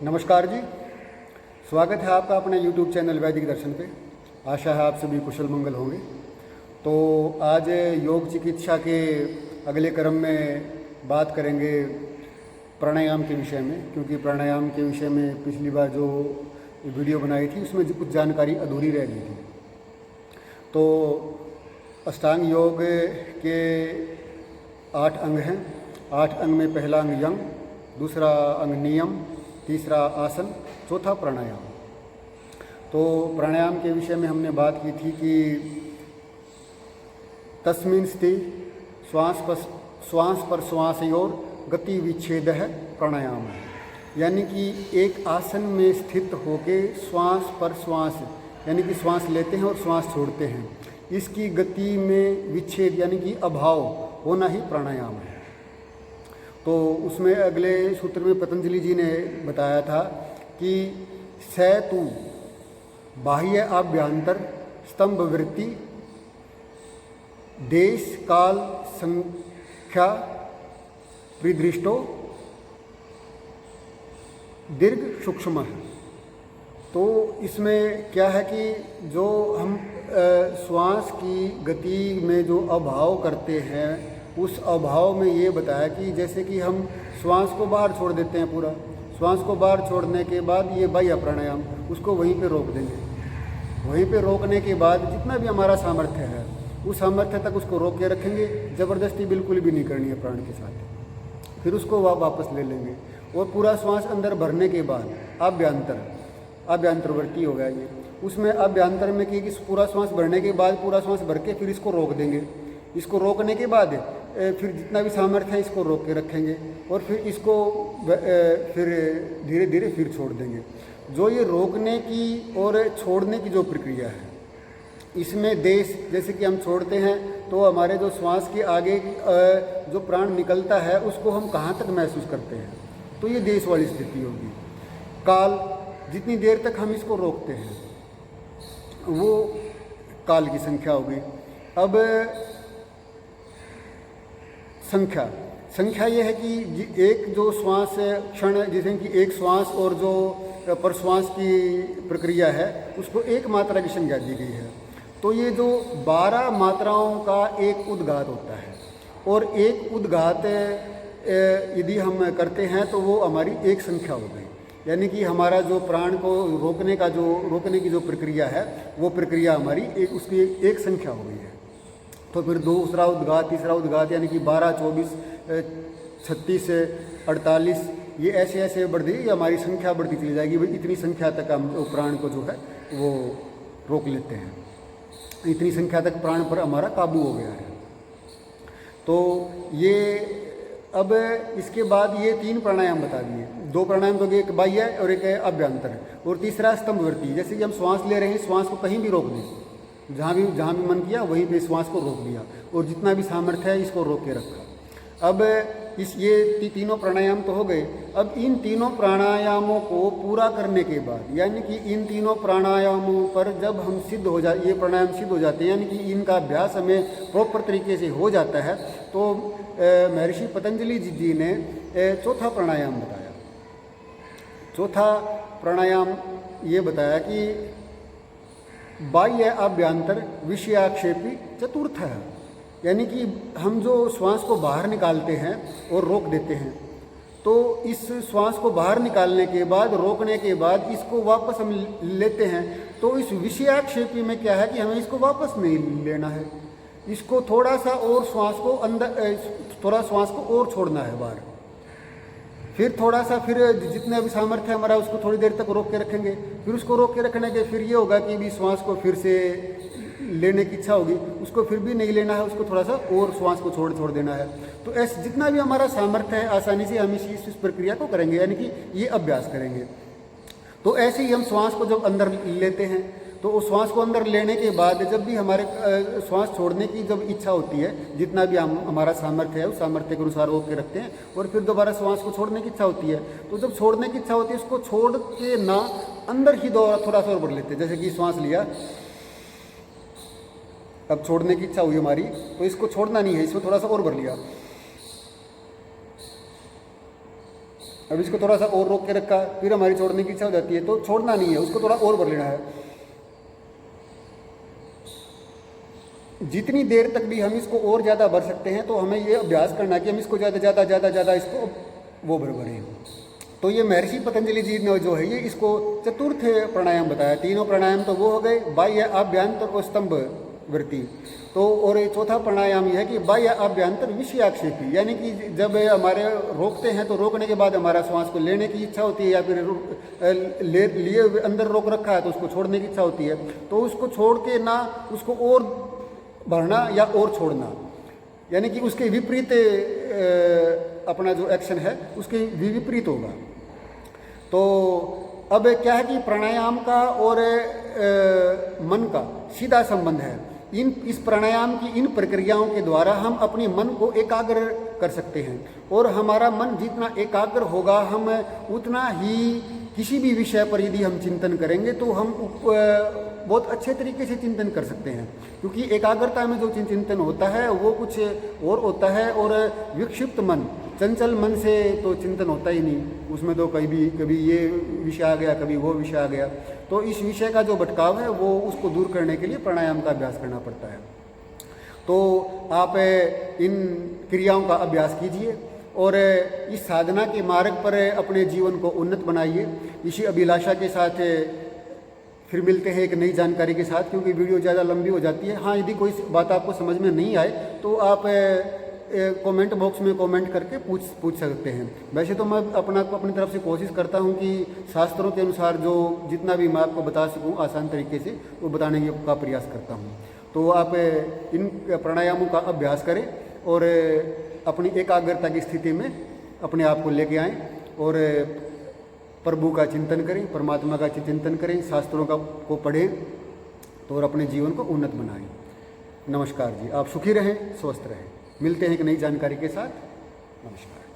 नमस्कार जी, स्वागत है आपका अपने YouTube चैनल वैदिक दर्शन पे। आशा है आप सभी कुशल मंगल होंगे। तो आज योग चिकित्सा के अगले क्रम में बात करेंगे प्राणायाम के विषय में, क्योंकि प्राणायाम के विषय में पिछली बार जो वीडियो बनाई थी उसमें कुछ जानकारी अधूरी रह गई थी। तो अष्टांग योग के 8 अंग हैं। 8 अंग में पहला अंग यंग, दूसरा अंग नियम, तीसरा आसन, चौथा प्राणायाम। तो प्राणायाम के विषय में हमने बात की थी कि तस्मिन् स्थिति श्वास पर श्वासयोर गति विच्छेद है प्राणायाम है। यानी कि एक आसन में स्थित होके श्वास पर श्वास, यानी कि श्वास लेते हैं और श्वास छोड़ते हैं, इसकी गति में विच्छेद यानी कि अभाव होना ही प्राणायाम है। तो उसमें अगले सूत्र में पतंजलि जी ने बताया था कि सैतु बाह्य आभ्यंतर स्तंभ वृत्ति देश काल संख्या परिदृष्टो दीर्घ सूक्ष्म है। तो इसमें क्या है कि जो हम श्वास की गति में जो अभाव करते हैं, उस अभाव में ये बताया कि जैसे कि हम श्वास को बाहर छोड़ देते हैं, पूरा श्वास को बाहर छोड़ने के बाद ये बाह्य प्राणायाम, उसको वहीं पे रोक देंगे। वहीं पे रोकने के बाद जितना भी हमारा सामर्थ्य है उस सामर्थ्य तक उसको रोक के रखेंगे। ज़बरदस्ती बिल्कुल भी नहीं करनी है प्राण के साथ। फिर उसको वापस ले लेंगे और पूरा श्वास अंदर भरने के बाद आभ्यंतरवर्ती हो गया ये। उसमें आभ्यंतर में कि पूरा श्वास भरने के बाद पूरा श्वास भर के फिर इसको रोक देंगे। इसको रोकने के बाद फिर जितना भी सामर्थ्य है इसको रोक के रखेंगे और फिर इसको फिर धीरे धीरे फिर छोड़ देंगे। जो ये रोकने की और छोड़ने की जो प्रक्रिया है, इसमें देश, जैसे कि हम छोड़ते हैं तो हमारे जो श्वास के आगे जो प्राण निकलता है उसको हम कहाँ तक महसूस करते हैं, तो ये देश वाली स्थिति होगी। काल, जितनी देर तक हम इसको रोकते हैं वो काल की संख्या होगी। अब संख्या ये है कि एक जो श्वास क्षण, जैसे कि एक श्वास और जो प्रश्वास की प्रक्रिया है उसको एक मात्रा की संज्ञा दी गई है। तो ये जो 12 मात्राओं का एक उद्घात होता है और एक उद्घात यदि हम करते हैं तो वो हमारी एक संख्या हो गई। यानी कि हमारा जो प्राण को रोकने की जो प्रक्रिया है वो प्रक्रिया हमारी उसकी एक संख्या हो गई है। तो फिर दूसरा उद्घात, तीसरा उद्घात, यानी कि 12, 24, 36, 48, ये ऐसे बढ़ती हमारी संख्या बढ़ती चली जाएगी। भाई इतनी संख्या तक हम प्राण को जो है वो रोक लेते हैं। इतनी संख्या तक प्राण पर हमारा काबू हो गया है। तो ये अब इसके बाद ये 3 प्राणायाम बता दिए। 2 प्राणायाम तो एक बाह्य है और एक आभ्यंतर है, और तीसरा स्तंभवर्ती। जैसे कि हम श्वास ले रहे हैं, श्वास को कहीं भी रोक दें, जहाँ भी मन किया वहीं पे श्वास को रोक दिया और जितना भी सामर्थ्य है इसको रोक के रखा। अब ये तीनों प्राणायाम तो हो गए। अब इन तीनों प्राणायामों को पूरा करने के बाद, यानी कि इन तीनों प्राणायामों पर जब हम सिद्ध हो जाए, ये प्राणायाम सिद्ध हो जाते हैं, यानी कि इनका अभ्यास हमें प्रॉपर तरीके से हो जाता है, तो महर्षि पतंजलि जी ने चौथा प्राणायाम बताया। चौथा प्राणायाम ये बताया कि बाह्य आभ्यंतर विषयाक्षेपी चतुर्थ है। यानी कि हम जो श्वास को बाहर निकालते हैं और रोक देते हैं, तो इस श्वास को बाहर निकालने के बाद, रोकने के बाद इसको वापस हम लेते हैं, तो इस विषयाक्षेपी में क्या है कि हमें इसको वापस नहीं लेना है। इसको थोड़ा सा और श्वास को अंदर, थोड़ा श्वास को और छोड़ना है बाहर। फिर थोड़ा सा, फिर जितना भी सामर्थ्य हमारा उसको थोड़ी देर तक रोक के रखेंगे। फिर उसको रोक के रखने के फिर ये होगा कि भी श्वास को फिर से लेने की इच्छा होगी, उसको फिर भी नहीं लेना है, उसको थोड़ा सा और श्वास को छोड़ देना है। तो ऐसे जितना भी हमारा सामर्थ्य है आसानी से हम इस प्रक्रिया को करेंगे, यानी कि ये अभ्यास करेंगे। तो ऐसे ही हम श्वास को जब अंदर लेते हैं, तो उस श्वास को अंदर लेने के बाद जब भी हमारे श्वास छोड़ने की जब इच्छा होती है, जितना भी हमारा सामर्थ्य है उस सामर्थ्य के अनुसार रोक के रखते हैं, और फिर दोबारा श्वास को छोड़ने की इच्छा होती है, तो जब छोड़ने की इच्छा होती है उसको छोड़ के ना अंदर ही थोड़ा सा और भर लेते हैं। जैसे कि श्वास लिया, अब छोड़ने की इच्छा हुई हमारी, तो इसको छोड़ना नहीं है, इसमें थोड़ा सा और भर लिया, अब इसको थोड़ा सा और रोक के रखा, फिर हमारी छोड़ने की इच्छा हो जाती है, तो छोड़ना नहीं है, उसको थोड़ा और भर लेना है। जितनी देर तक भी हम इसको और ज़्यादा भर सकते हैं, तो हमें ये अभ्यास करना है कि हम इसको ज़्यादा इसको वो भरें। तो ये महर्षि पतंजलि जी ने जो है ये इसको चतुर्थ प्राणायाम बताया। तीनों प्राणायाम तो वो हो गए, बाह्य आभ्यंतर और स्तंभ वृत्ति। तो और ये चौथा प्राणायाम यह है कि बाह्य आभ्यंतर विषयाक्षेपी, यानी कि जब हमारे रोकते हैं तो रोकने के बाद हमारा श्वास को लेने की इच्छा होती है, या फिर लिए हुए अंदर रोक रखा है तो उसको छोड़ने की इच्छा होती है, तो उसको छोड़ के ना उसको और भरना या और छोड़ना, यानी कि उसके विपरीत अपना जो एक्शन है उसके विपरीत होगा। तो अब क्या है कि प्राणायाम का और मन का सीधा संबंध है। इस प्राणायाम की इन प्रक्रियाओं के द्वारा हम अपने मन को एकाग्र कर सकते हैं, और हमारा मन जितना एकाग्र होगा, हम उतना ही किसी भी विषय पर यदि हम चिंतन करेंगे तो हम बहुत अच्छे तरीके से चिंतन कर सकते हैं, क्योंकि एकाग्रता में जो चिंतन होता है वो कुछ और होता है, और विक्षिप्त मन, चंचल मन से तो चिंतन होता ही नहीं, उसमें तो कभी ये विषय आ गया, कभी वो विषय आ गया। तो इस विषय का जो भटकाव है वो उसको दूर करने के लिए प्राणायाम का अभ्यास करना पड़ता है। तो आप इन क्रियाओं का अभ्यास कीजिए और इस साधना के मार्ग पर अपने जीवन को उन्नत बनाइए। इसी अभिलाषा के साथ फिर मिलते हैं एक नई जानकारी के साथ, क्योंकि वीडियो ज़्यादा लंबी हो जाती है। हाँ, यदि कोई बात आपको समझ में नहीं आए तो आप कमेंट बॉक्स में कमेंट करके पूछ सकते हैं। वैसे तो मैं अपनी तरफ से कोशिश करता हूँ कि शास्त्रों के अनुसार जो जितना भी मैं आपको बता सकूँ आसान तरीके से वो बताने का प्रयास करता हूँ। तो आप इन प्राणायामों का अभ्यास करें और अपनी एकाग्रता की स्थिति में अपने आप को लेके आएँ और प्रभु का चिंतन करें, परमात्मा का चिंतन करें, शास्त्रों को पढ़ें तो और अपने जीवन को उन्नत बनाएं। नमस्कार जी, आप सुखी रहें, स्वस्थ रहें। मिलते हैं एक नई जानकारी के साथ। नमस्कार।